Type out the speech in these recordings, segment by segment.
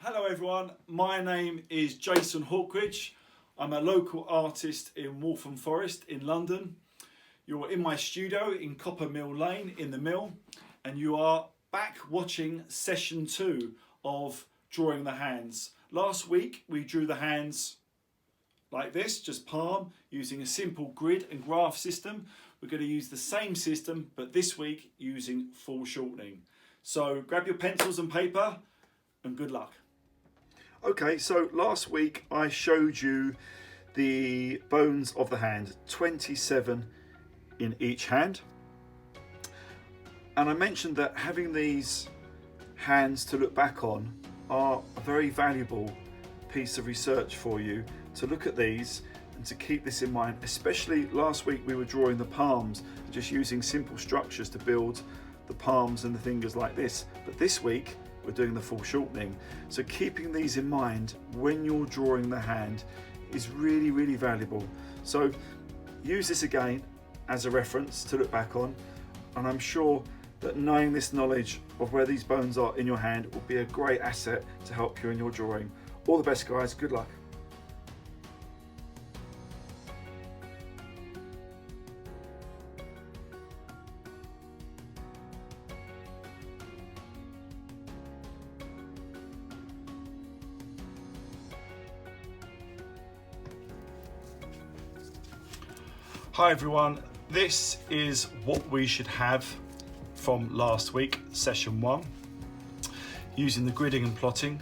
Hello everyone, my name is Jason Hawkridge. I'm a local artist in Waltham Forest in London. You're in my studio in Copper Mill Lane in the Mill, and you are back watching session 2 of drawing the hands. Last week we drew the hands like this, just palm, using a simple grid and graph system. We're going to use the same system, but this week using foreshortening. So grab your pencils and paper and good luck. Okay, so last week I showed you the bones of the hand, 27 in each hand. And I mentioned that having these hands to look back on are a very valuable piece of research for you, to look at these and to keep this in mind. Especially last week we were drawing the palms, just using simple structures to build the palms and the fingers like this. But this week we're doing the foreshortening. So keeping these in mind when you're drawing the hand is really, really valuable. So use this again as a reference to look back on, and I'm sure that knowing this knowledge of where these bones are in your hand will be a great asset to help you in your drawing. All the best, guys. Good luck. Hi everyone, this is what we should have from last week, session 1, using the gridding and plotting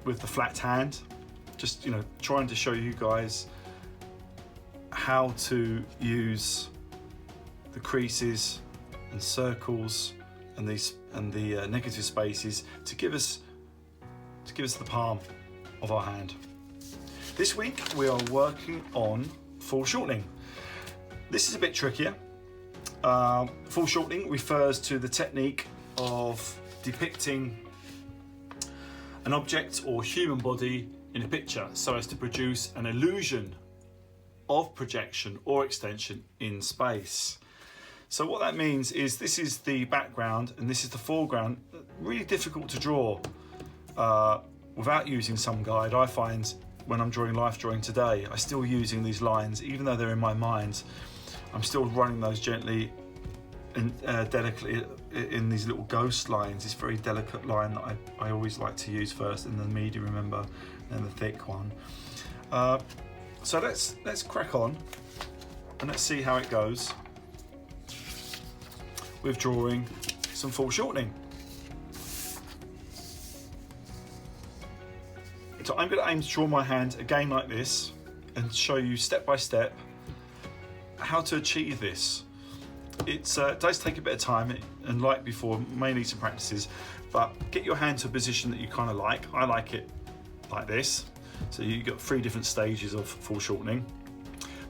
with the flat hand. Just, trying to show you guys how to use the creases and circles and the negative spaces to give us the palm of our hand. This week we are working on foreshortening. This is a bit trickier. Foreshortening refers to the technique of depicting an object or human body in a picture so as to produce an illusion of projection or extension in space. So what that means is this is the background and this is the foreground. Really difficult to draw without using some guide. I find when I'm drawing life drawing today, I'm still using these lines, even though they're in my mind. I'm still running those gently and delicately in these little ghost lines. This very delicate line that I always like to use first, and then the medium, remember, and the thick one. So let's crack on and let's see how it goes with drawing some foreshortening. So I'm going to aim to draw my hand again like this and show you step by step how to achieve this. It does take a bit of time, and like before, may need some practices, but get your hand to a position that you kind of like. I like it like this. So you've got 3 different stages of foreshortening.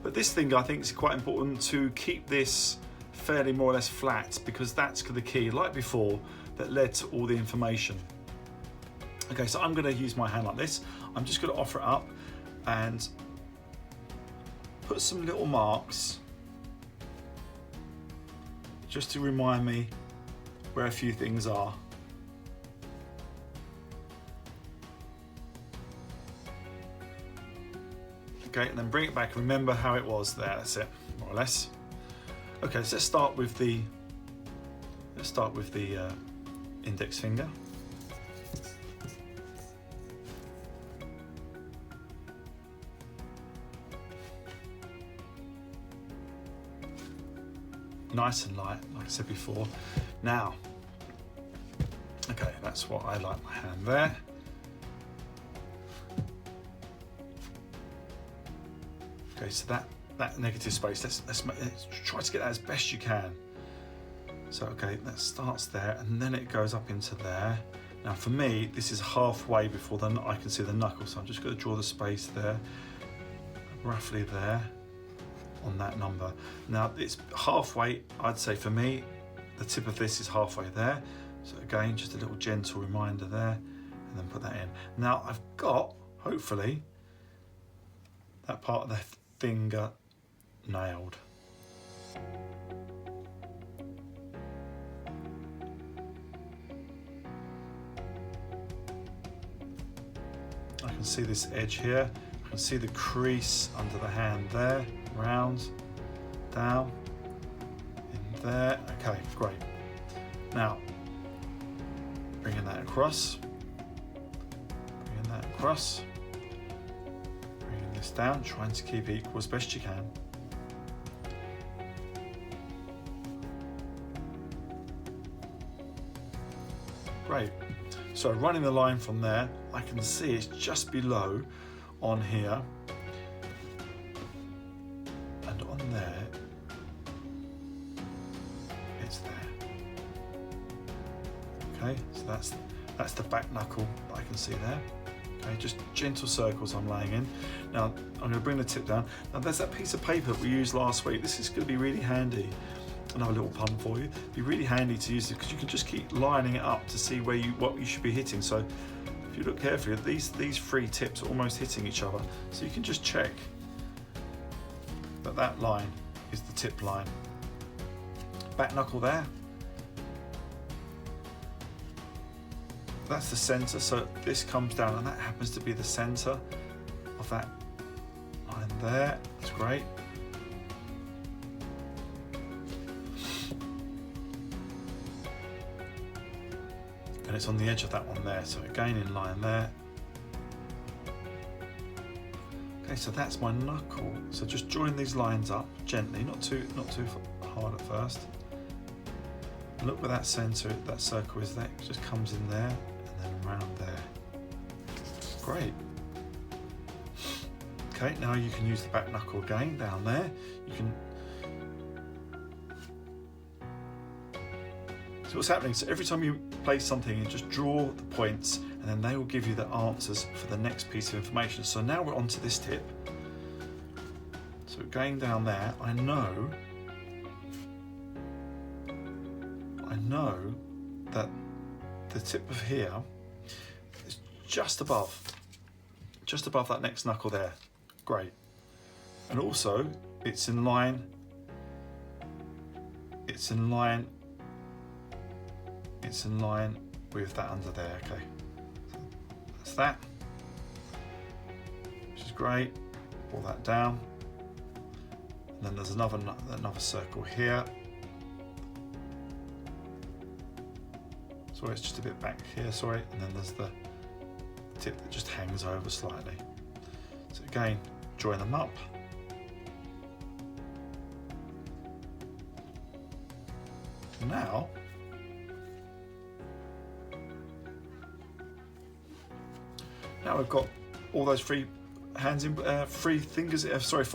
But this thing, I think, is quite important to keep this fairly more or less flat, because that's the key, like before, that led to all the information. Okay, so I'm going to use my hand like this. I'm just going to offer it up and put some little marks just to remind me where a few things are. Okay, and then bring it back. Remember how it was there. That's it, more or less. Okay, so let's start with the index finger. Nice and light, like I said before. Now, okay, that's what I like my hand there. Okay, so that negative space, let's try to get that as best you can. So okay, that starts there and then it goes up into there. Now for me, this is halfway before I can see the knuckle, so I'm just going to draw the space there, roughly there, on that number. Now it's halfway, I'd say for me, the tip of this is halfway there. So again, just a little gentle reminder there, and then put that in. Now I've got, hopefully, that part of the finger nailed. can see this edge here. I can see the crease under the hand there, round, down, in there. Okay, great. Now, bringing that across, bringing this down, trying to keep it equal as best you can. Great. So running the line from there, I can see it's just below on here and on there, it's there. Okay, so that's the back knuckle that I can see there. Okay, just gentle circles I'm laying in. Now I'm going to bring the tip down. Now there's that piece of paper that we used last week. This is going to be really handy. Another little pun for you. It'd be really handy to use it because you can just keep lining it up to see what you should be hitting. So if you look carefully, these three tips are almost hitting each other. So you can just check that line is the tip line. Back knuckle there. That's the center. So this comes down, and that happens to be the center of that line there. That's great. And it's on the edge of that one there, so again in line there. Okay, so that's my knuckle. So just join these lines up gently, not too hard at first. And look where that centre, that circle is there. It just comes in there and then around there. Great. Okay, now you can use the back knuckle again down there. You can. So what's happening, so every time you place something, you just draw the points and then they will give you the answers for the next piece of information. So now we're onto this tip. So going down there, I know that the tip of here is just above that next knuckle there. Great. And also it's in line with that under there. Okay, so that's that, which is great. Pull that down, and then there's another circle here. Sorry, it's just a bit back here, sorry, and then there's the tip that just hangs over slightly. So again, join them up. Now we've got all those four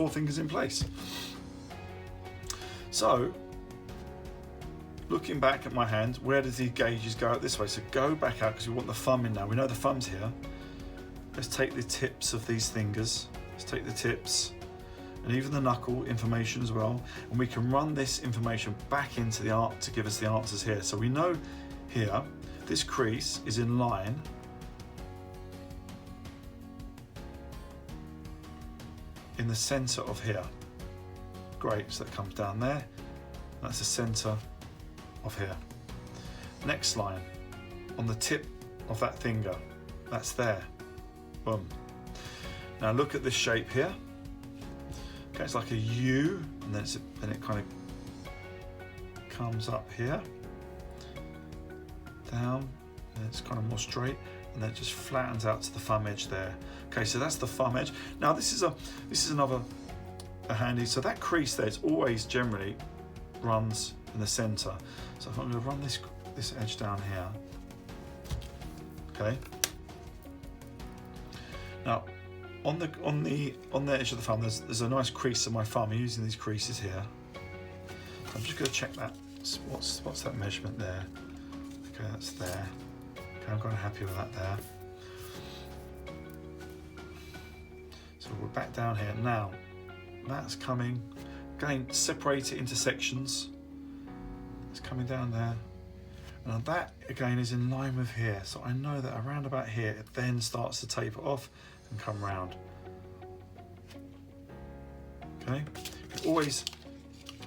fingers in place. So, looking back at my hand, where does the gauges go out this way? So go back out because we want the thumb in now. We know the thumb's here. Let's take the tips of these fingers. Let's take the tips and even the knuckle information as well. And we can run this information back into the art to give us the answers here. So we know here, this crease is in line in the center of here. Great, so that comes down there. That's the center of here. Next line, on the tip of that finger, that's there. Boom. Now look at this shape here. Okay, it's like a U, and then it kind of comes up here, down, and it's kind of more straight, and then it just flattens out to the thumb edge there. Okay, so that's the thumb edge. Now this is another handy. So that crease there, it's always generally runs in the center. So if I'm going to run this edge down here, okay. Now on the edge of the thumb, there's a nice crease of my thumb. I'm using these creases here. I'm just going to check that. What's that measurement there? Okay, that's there. Okay, I'm kind of happy with that there. So we're back down here now. That's coming. Again, separate it into sections. It's coming down there. And that again is in line with here. So I know that around about here, it then starts to taper off and come round. Okay. Always,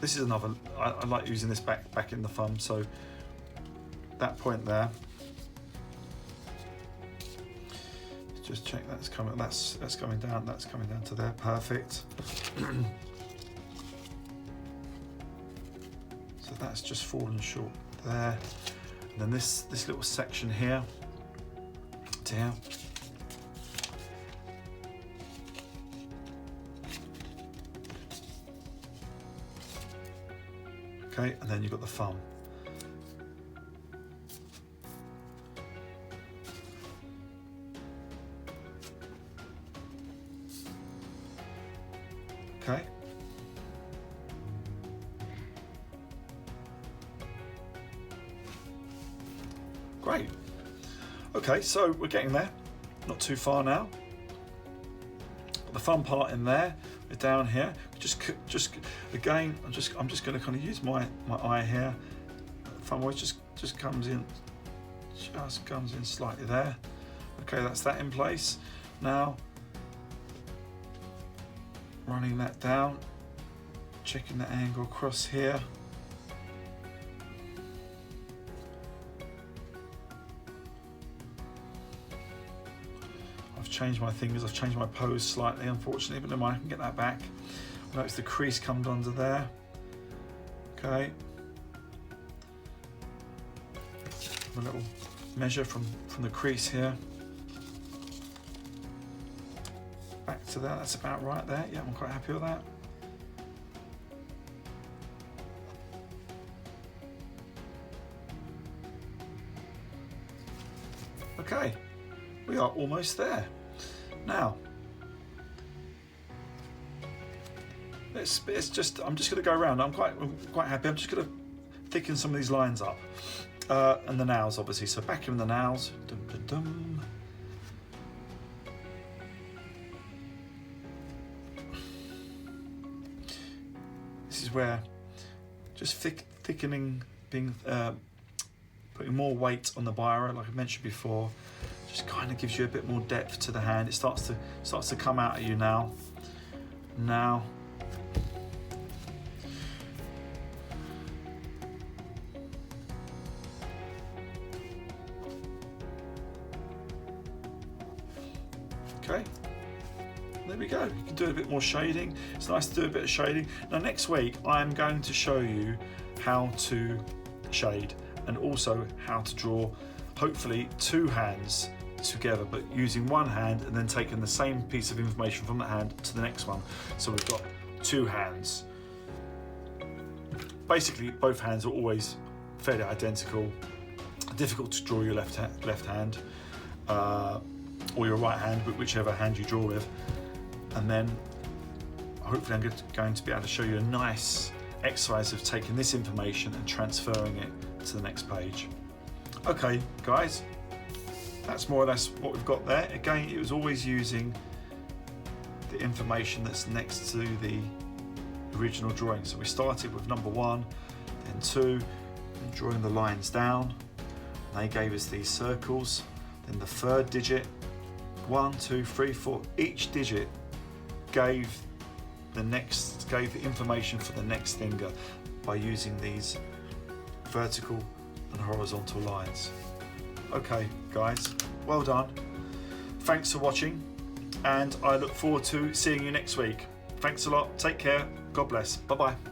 this is another, I like using this back in the thumb. So that point there, just check that's coming. That's coming down. That's coming down to there. Perfect. So that's just fallen short there. And then this little section here to here. Okay, and then you've got the thumb. Okay. Great. Okay, so we're getting there. Not too far now. The fun part in there. We're down here. Just again. I'm just going to kind of use my eye here. Thumb always just comes in slightly there. Okay, that's that in place. Now running that down, checking the angle across here. I've changed my fingers, I've changed my pose slightly, unfortunately, but never mind, I can get that back. Notice the crease comes under there. Okay. A little measure from the crease here. Back to that, that's about right there. Yeah, I'm quite happy with that. Okay, we are almost there. Now, I'm just going to go around. I'm quite happy. I'm just going to thicken some of these lines up, and the nails, obviously. So back in the nails. Dum, dum, dum. This is where just thickening, putting more weight on the biro, like I mentioned before, just kind of gives you a bit more depth to the hand. It starts to come out at you now. Now. Okay. There we go. You can do a bit more shading. It's nice to do a bit of shading. Now next week I'm going to show you how to shade and also how to draw hopefully two hands together, but using one hand and then taking the same piece of information from that hand to the next one. So we've got two hands. Basically both hands are always fairly identical. Difficult to draw your left hand or your right hand, but whichever hand you draw with. And then hopefully I'm going to be able to show you a nice exercise of taking this information and transferring it to the next page. Okay guys, that's more or less what we've got there. Again, it was always using the information that's next to the original drawing. So we started with number 1, then 2, and drawing the lines down. They gave us these circles. Then the third digit, 1, 2, 3, 4, each digit gave the information for the next finger by using these vertical and horizontal lines. Okay guys, well done. Thanks for watching, and I look forward to seeing you next week. Thanks a lot, take care, God bless, bye bye.